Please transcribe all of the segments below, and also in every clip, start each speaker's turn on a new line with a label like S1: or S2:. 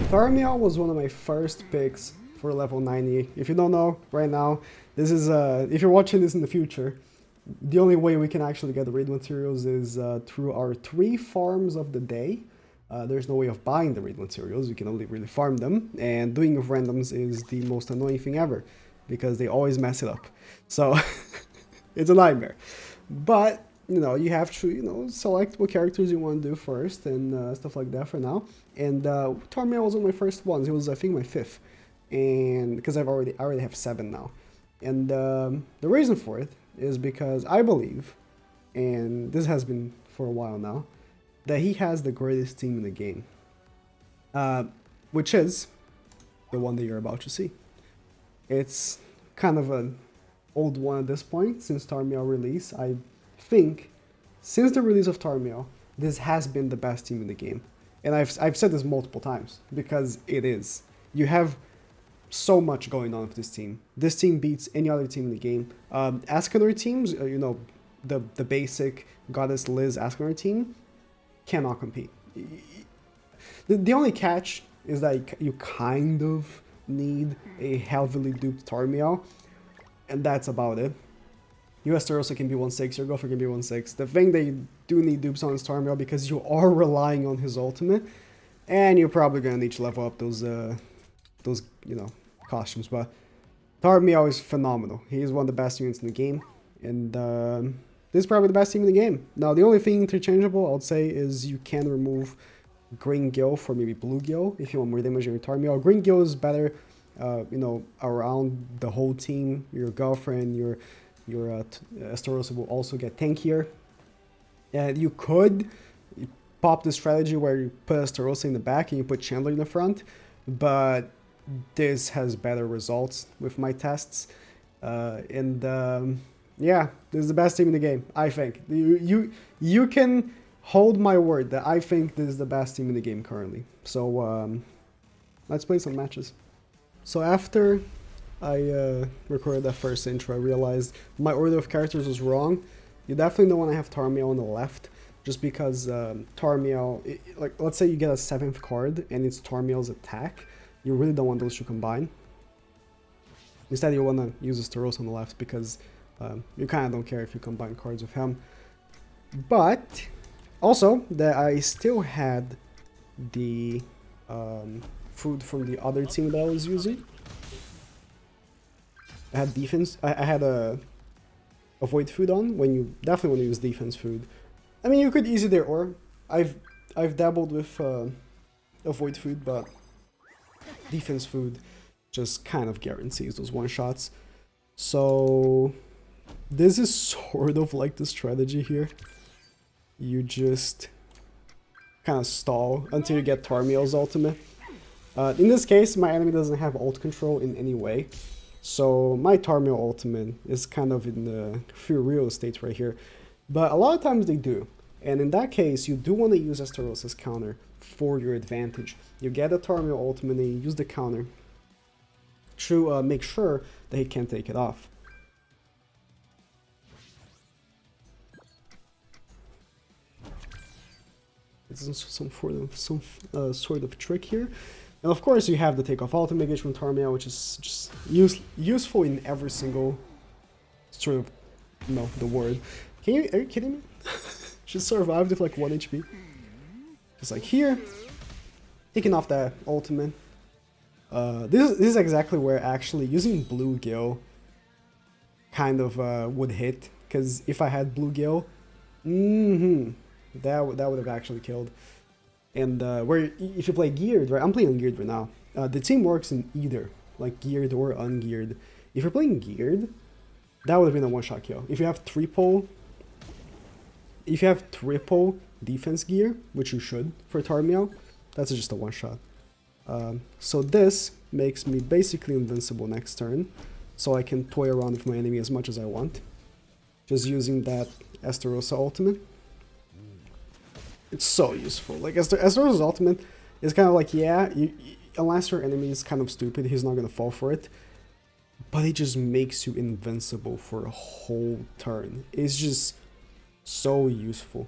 S1: Tarmiel was one of my first picks for level 90. If you don't know right now, this is if you're watching this in the future, the only way we can actually get the raid materials is through our 3 farms of the day. There's no way of buying the raid materials, you can only really farm them, and doing randoms is the most annoying thing ever, because they always mess it up. So, it's a nightmare. But, you know, you have to, you know, select what characters you want to do first, and stuff like that for now. And Tarmiel was one of my first ones, he was, I think, my 5th. And, because I already have 7 now. And the reason for it is because I believe, and this has been for a while now, that he has the greatest team in the game, which is the one that you're about to see. It's kind of an old one at this point, since Tarmiel release. I think, since the release of Tarmiel, this has been the best team in the game. And I've said this multiple times, because it is. You have so much going on with this team. This team beats any other team in the game. Ascanor teams, you know, the basic Goddess Liz Ascanor team, cannot compete. The only catch is that you kind of need a heavily duped Tarmiel, and that's about it. US Tarosa can be 1/6, your Gopher can be 1/6. The thing that you do need dupes on is Tarmiel, because you are relying on his ultimate, and you're probably gonna need to level up those you know, costumes. But Tarmiel is phenomenal. He is one of the best units in the game, and this is probably the best team in the game. Now, the only thing interchangeable, I would say, is you can remove Green Gil for maybe Blue Gil if you want more damage on your Tarmiel. Green Gil is better, you know, around the whole team. Your girlfriend, your Estarossa will also get tankier. And you could pop the strategy where you put Estarossa in the back and you put Chandler in the front, but this has better results with my tests. Yeah, this is the best team in the game, I think. You can hold my word that I think this is the best team in the game currently. So let's play some matches. So after I recorded that first intro, I realized my order of characters was wrong. You definitely don't want to have Tarmiel on the left, just because Tarmiel, like, let's say you get a 7th card and it's Tarmiel's attack, you really don't want those to combine. Instead, you want to use Staros on the left, because you kind of don't care if you combine cards with him. But also, that I still had the food from the other team that I was using. I had defense. I had a avoid food on. When you definitely want to use defense food. I mean, you could use either or. I've dabbled with avoid food, but defense food just kind of guarantees those one-shots. So this is sort of like the strategy here. You just kind of stall until you get Tarmiel's ultimate. In this case, my enemy doesn't have ult control in any way, so my Tarmiel ultimate is kind of in the free real estate right here. But a lot of times they do, and in that case, you do want to use Estarosa's counter for your advantage. You get a Tarmiel ultimate and you use the counter to make sure that he can't take it off. It's some sort of trick here. And of course you have the takeoff ultimate gauge from Tarmiel, which is just useful in every single sort of, you know, the word. Are you kidding me? She survived with like 1 HP. Just like here, taking off that ultimate. This is exactly where actually using Blue Gil kind of would hit, because if I had Blue Gil, that would have actually killed. And where if you play geared, right? I'm playing on geared right now. The team works in either, like geared or ungeared. If you're playing geared, that would have been a one-shot kill. If you have triple defense gear, which you should for Tarmiel, that's just a one-shot. So this makes me basically invincible next turn, so I can toy around with my enemy as much as I want, just using that Estarossa ultimate. It's so useful. Like, Estarossa's ultimate is kind of like, yeah, unless your enemy is kind of stupid, he's not going to fall for it, but it just makes you invincible for a whole turn. It's just So useful.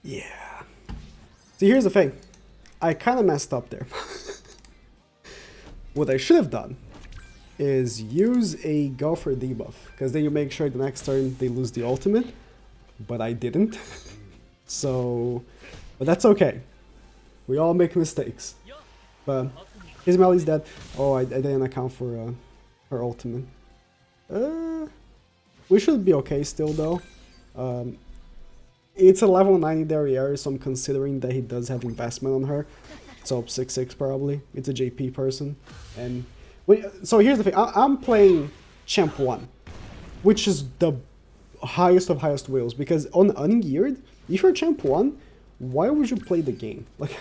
S1: Yeah. See, here's the thing. I kind of messed up there. What I should have done is use a Gopher debuff, because then you make sure the next turn they lose the ultimate, but I didn't. So, but that's okay. We all make mistakes. But Ismail is dead. Oh, I didn't account for her ultimate. We should be okay still though. It's a level 90 Derriere, so I'm considering that he does have investment on her. So 6-6 probably. It's a JP person. And so here's the thing. I'm playing Champ 1, which is the highest of highest whales. Because on Ungeared, if you're Champ 1, why would you play the game? Like,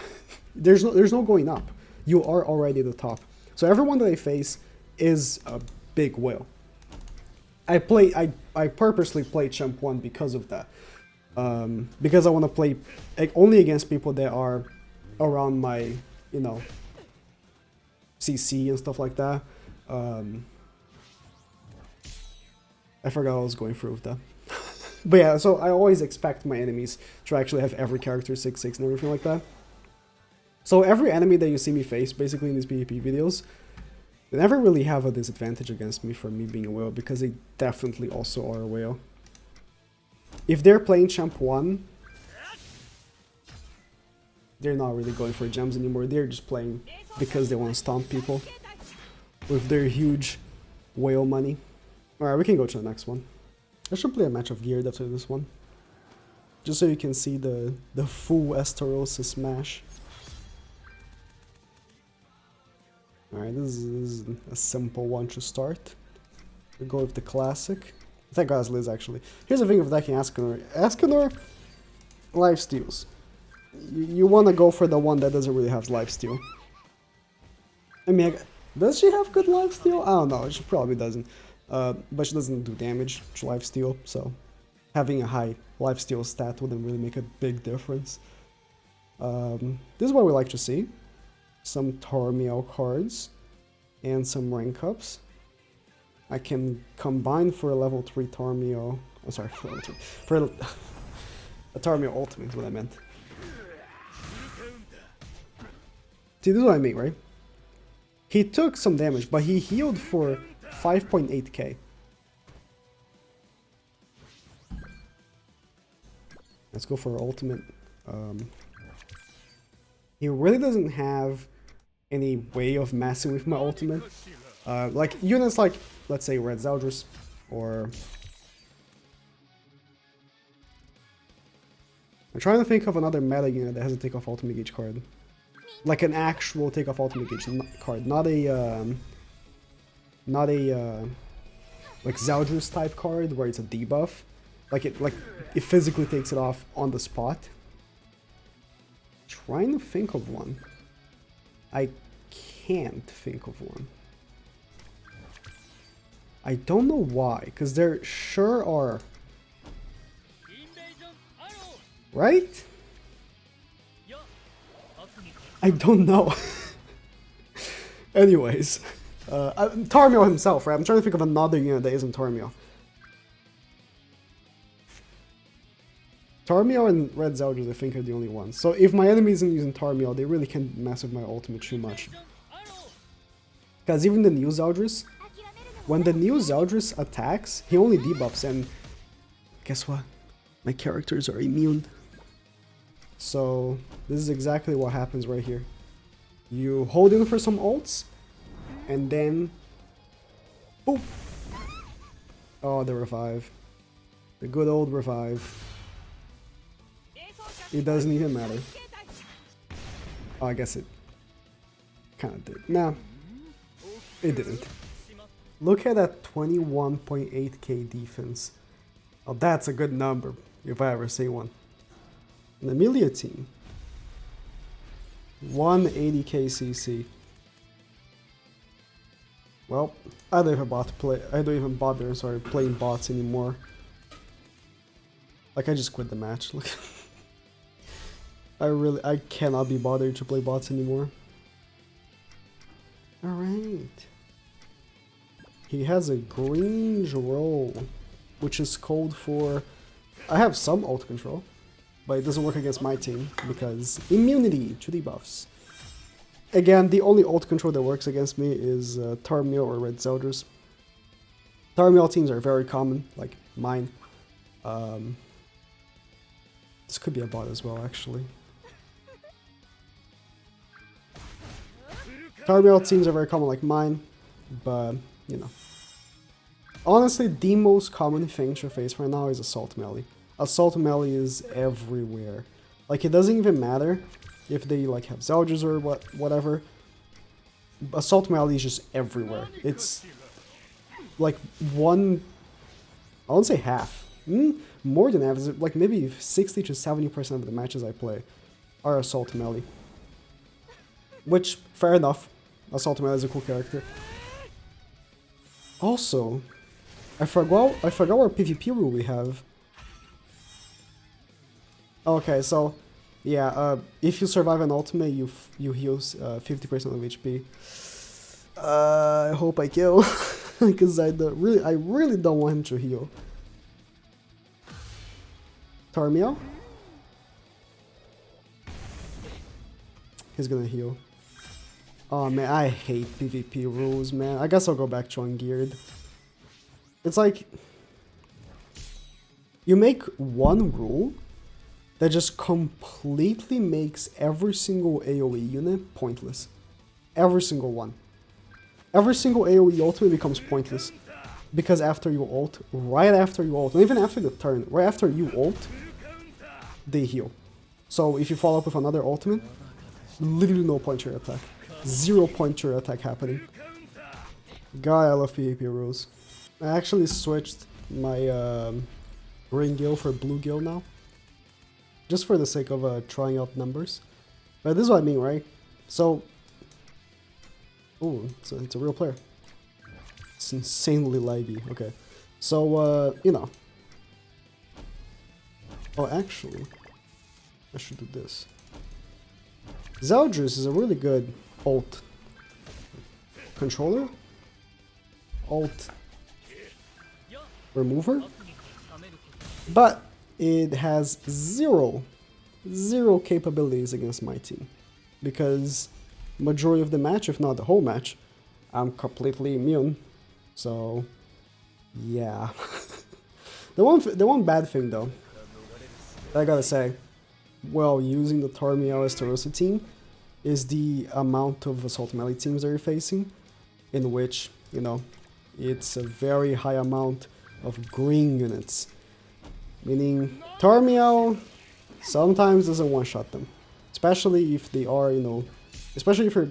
S1: there's no going up. You are already the top. So everyone that I face is a big whale. I purposely play Champ 1 because of that. Because I want to play only against people that are around my, you know, CC and stuff like that. I forgot what I was going through with that. But yeah, so I always expect my enemies to actually have every character 6-6 and everything like that. So every enemy that you see me face, basically in these PvP videos, they never really have a disadvantage against me for me being a whale, because they definitely also are a whale. If they're playing Champ 1, they're not really going for gems anymore. They're just playing because they want to stomp people with their huge whale money. Alright, we can go to the next one. I should play a match of Geared after this one, just so you can see the full Estarossa smash. Alright, this is a simple one to start. We go with the classic. Thank God it's Liz, actually. Here's the thing of attacking Escanor. Escanor, lifesteals. You want to go for the one that doesn't really have lifesteal. I mean, does she have good lifesteal? I don't know, she probably doesn't. But she doesn't do damage to lifesteal, so having a high lifesteal stat wouldn't really make a big difference. This is what we like to see. Some Tarmiel cards and some rank ups. I can combine for a level 3 Tarmiel. Oh, sorry, for level 3. For a Tarmiel ultimate is what I meant. See, this is what I mean, right? He took some damage, but he healed for 5.8k. Let's go for our ultimate. He really doesn't have any way of messing with my ultimate. Like units like, let's say, Red Zeldris, or... I'm trying to think of another meta unit that has a take-off ultimate gauge card. Like an actual take-off ultimate gauge card, not a like Zeldris type card where it's a debuff. Like it physically takes it off on the spot. Trying to think of one. I can't think of one. I don't know why, because there sure are. Right? I don't know. Anyways. Tarmiel himself, right? I'm trying to think of another unit that isn't Tarmiel. Tarmiel and Red Zeldris, I think, are the only ones. So if my enemy isn't using Tarmiel, they really can't mess with my ultimate too much. Because even the new Zeldris, when the new Zeldris attacks, he only debuffs, and guess what? My characters are immune. So this is exactly what happens right here. You hold in for some ults, and then boop! Oh, the revive. The good old revive. It doesn't even matter. Oh, I guess it kind of did. Nah, it didn't. Look at that 21.8k defense. Oh, that's a good number, if I ever see one. An Amelia team. 180k CC. Well, I don't even bother playing bots anymore. Like, I just quit the match. Look. I cannot be bothered to play bots anymore. Alright. he has a green roll, which is code for... I have some ult control, but it doesn't work against my team because immunity to debuffs. Again, the only ult control that works against me is Tarmiel or Red Zeldris. Tarmiel teams are very common, like mine. This could be a bot as well, actually. Tarmiel teams are very common like mine, but, you know. Honestly, the most common thing to face right now is Assault Melee. Assault Melee is everywhere. Like, it doesn't even matter if they, like, have Zeldris or whatever. Assault Melee is just everywhere. It's, like, one... I won't say half. More than half. Like, maybe 60 to 70% of the matches I play are Assault Melee. Which, fair enough. Assault Melee is a cool character. Also, I forgot what PvP rule we have. Okay, so yeah, if you survive an ultimate, you heal 50% of HP. I hope I kill, because I really don't want him to heal. Tarmiel, he's gonna heal. Oh man, I hate PvP rules, man. I guess I'll go back to ungeared. It's like, you make one rule that just completely makes every single AoE unit pointless. Every single one. Every single AoE ultimate becomes pointless. Because after you ult, right after you ult, and even after the turn, right after you ult, they heal. So if you follow up with another ultimate, literally no point to your attack. 0 point to your attack happening. God, I love PvP rules. I actually switched my green guild for blue guild now. Just for the sake of trying out numbers. But this is what I mean, right? So... Ooh, so it's a real player. It's insanely laggy. Okay. So, you know. Oh, actually, I should do this. Zeldris is a really good ult controller. Ult remover. But it has zero capabilities against my team. Because majority of the match, if not the whole match, I'm completely immune. So, yeah. The one bad thing though, that I gotta say, well, using the Tarmiel Estarossa team, is the amount of Assault Melee teams that you're facing, in which, you know, it's a very high amount of green units. Meaning, Tarmiel sometimes doesn't one-shot them. Especially if they are, you know, especially if you're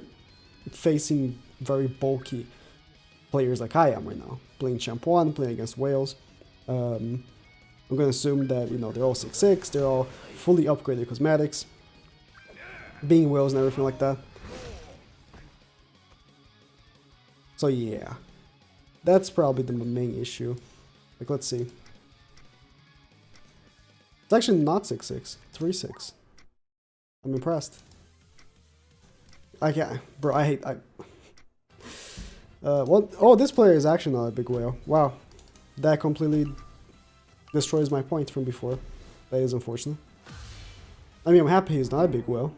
S1: facing very bulky players like I am right now. Playing Champ 1, playing against Wales. I'm gonna assume that, you know, they're all 6'6", they're all fully upgraded cosmetics. Being Wales and everything like that. So yeah. That's probably the main issue. Like, let's see. It's actually not 6'6", 3'6". I'm impressed. Bro, I hate... what? Oh, this player is actually not a big whale. Wow. That completely destroys my point from before. That is unfortunate. I mean, I'm happy he's not a big whale.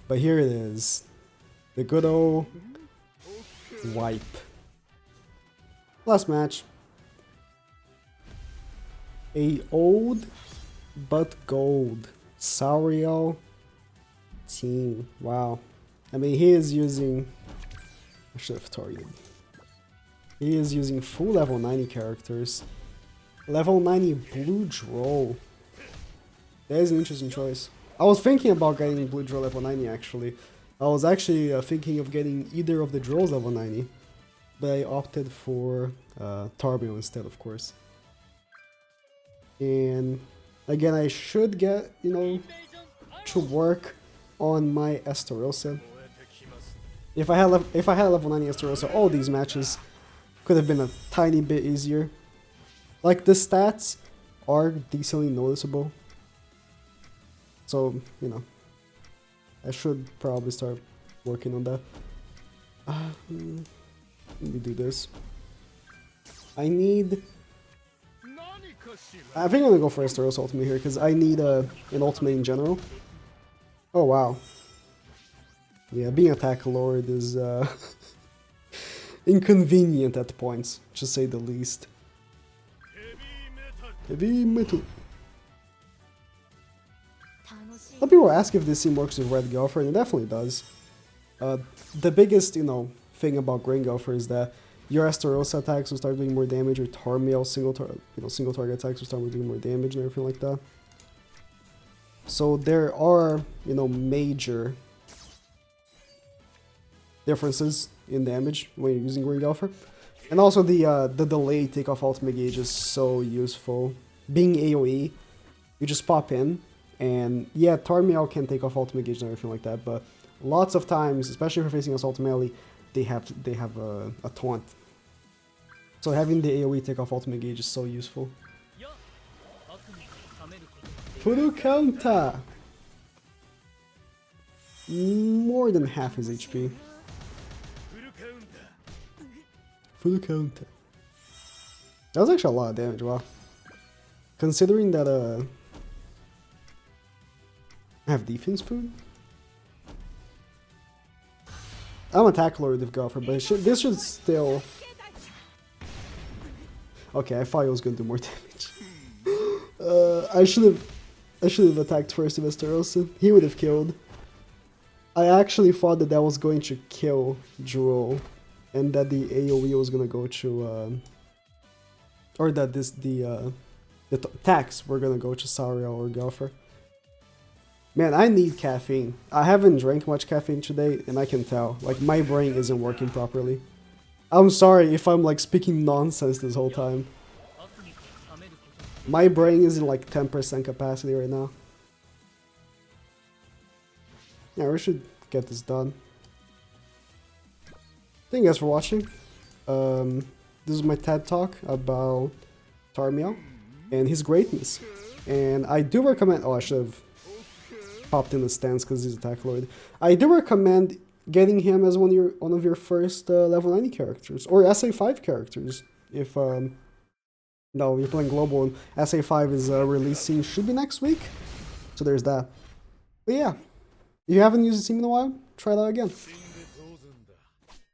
S1: But here it is. The good old wipe. Last match. A old but gold Sauriel team. Wow. I mean, he is using... I should have targeted. He is using full level 90 characters. Level 90 Blue Droll. That is an interesting choice. I was thinking about getting Blue Droll level 90 actually. I was actually thinking of getting either of the Drolls level 90. But I opted for Tarmiel instead, of course. And again, I should get, you know, to work on my Estarossa. If I had level 90 Estarossa, all these matches could have been a tiny bit easier. Like, the stats are decently noticeable. So, you know, I should probably start working on that. Let me do this. I think I'm gonna go for a Staros ultimate here, because I need an ultimate in general. Oh wow. Yeah, being attack lord is inconvenient at points, to say the least. Heavy metal. Some people ask if this scene works with Red Gopher, and it definitely does. The biggest, thing about Green Gopher is that your Estarossa attacks will start doing more damage, or Tarmiel single target attacks will start doing more damage and everything like that. So there are, major differences in damage when you're using Green Gopher. And also the delay takeoff ultimate gauge is so useful. Being AoE, you just pop in, and yeah, Tarmiel can take off ultimate gauge and everything like that, but lots of times, especially if you're facing assault melee, they have a taunt. So having the AoE take off ultimate gauge is so useful. Full counter! More than half his HP. Full counter. That was actually a lot of damage, wow. Considering that I have defense food? I'm attack lord with Gopher, but this should still... Okay, I thought it was gonna do more damage. I should have attacked first with Estarossa. He would have killed. I actually thought that was going to kill Droll, and that the AoE was gonna go to or that the attacks were gonna go to Sariel or Gopher. Man, I need caffeine. I haven't drank much caffeine today, and I can tell. Like, my brain isn't working properly. I'm sorry if I'm, like, speaking nonsense this whole time. My brain is in, like, 10% capacity right now. Yeah, we should get this done. Thank you guys for watching. This is my TED Talk about Tarmiel and his greatness. And I do recommend... Oh, I should have popped in the stance because he's attack lord. I do recommend getting him as one of your first level 90 characters, or SA5 characters. If no, you're playing global, and SA5 is releasing, should be next week. So there's that. But yeah, if you haven't used the team in a while, try that again.